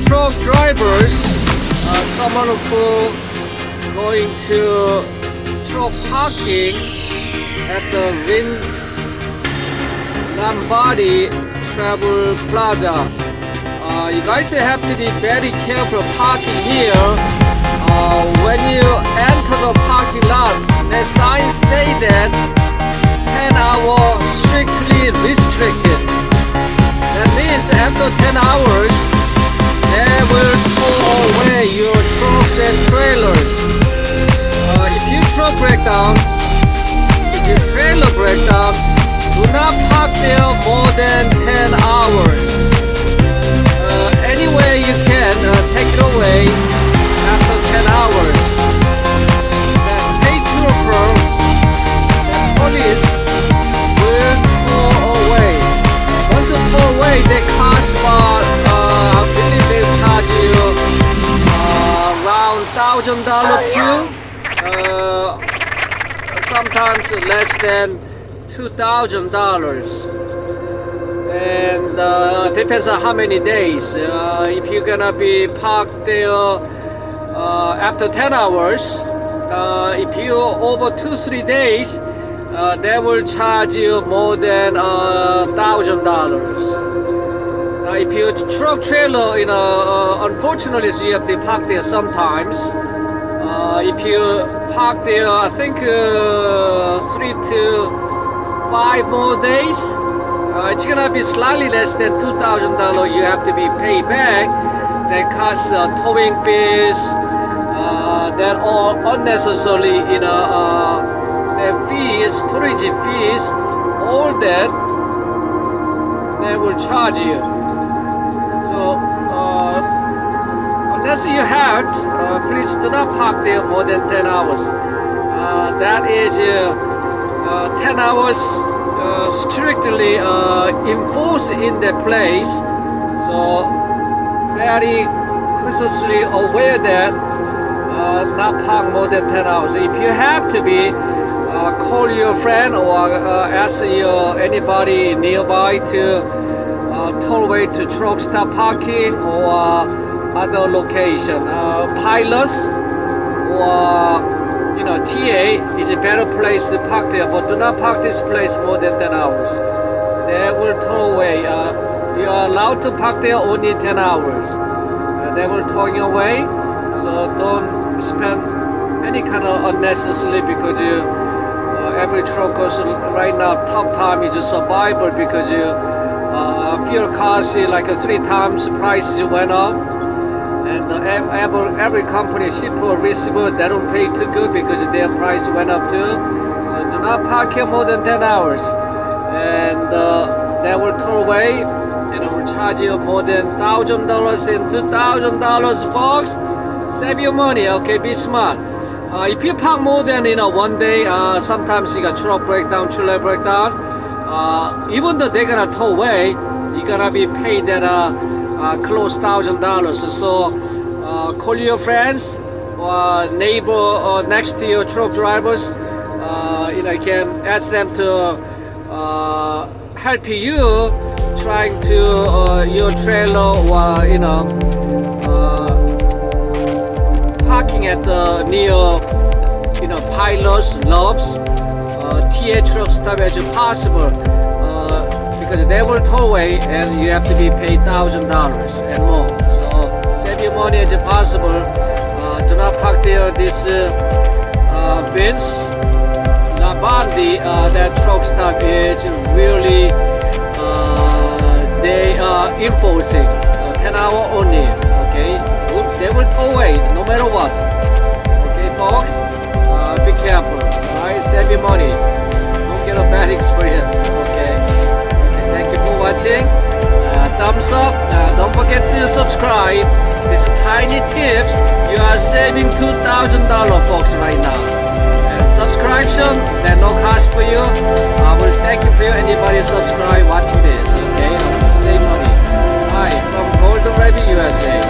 truck drivers, someone who going to truck parking at the Vince Lombardi Travel Plaza. You guys have to be very careful parking here. When you enter the parking lot, the signs say that 10-hour strictly restricted. That means after 10 hours, they will tow away your trucks and trailers. If your truck break down, if your trailer break down, do not park there more than 10 hours. Any way you can, take it away after 10 hours. The state trooper, the police will tow away. Once you tow away, they cost about, I believe they charge you around $1,000 too. Sometimes less than $2,000. And depends on how many days. If you're gonna be parked there after 10 hours, if you're over 2-3 days, they will charge you more than $1,000. Now, if your truck trailer, unfortunately, so you have to park there sometimes. If you park there, I think 3 to 5 more days. It's gonna be slightly less than $2,000 you have to be paid back. That costs towing fees, that all unnecessarily, their fees, storage fees, all that they will charge you. So unless you have, please do not park there more than 10 hours. That is 10 hours strictly enforced in that place, so very consciously aware that not park more than 10 hours. If you have to be, call your friend or ask anybody nearby to toll away to truck stop parking or other location. Pilots or TA is a better place to park there, but do not park this place more than 10 hours. They will tow away. You are allowed to park there only 10 hours. They will tow you away, so don't spend any kind of unnecessarily, because every truckers right now top time is a survival, because fuel costs like 3 times the prices went up. And every company, shipper, receiver, they don't pay too good because their price went up too. So do not park here more than 10 hours. And they will tow away, and it will charge you more than $1,000 and $2,000, folks. Save your money, okay? Be smart. If you park more than 1 day, sometimes you got truck breakdown, trailer breakdown. Even though they're gonna tow away, you're gonna be paid that close $1,000. So call your friends or neighbor next to your truck drivers. You can ask them to help you trying to your trailer or parking at the near pilots, lobs, TA truck stop as possible. Because they will tow away and you have to be paid $1,000 and more. So save your money as possible. Do not park there. This Vince Lombardi, that truck stop is really they are enforcing. So 10 hour only. Okay, they will tow away no matter what. Okay, folks, be careful. Alright, save your money. Don't get a bad experience. Okay. Thank you for watching. Thumbs up. Don't forget to subscribe. These tiny tips, you are saving $2,000, folks, right now. And subscription, there's no cost for you. I will thank you for anybody subscribe watching this. Okay, I will save money. Hi, from Golden Rabbit USA.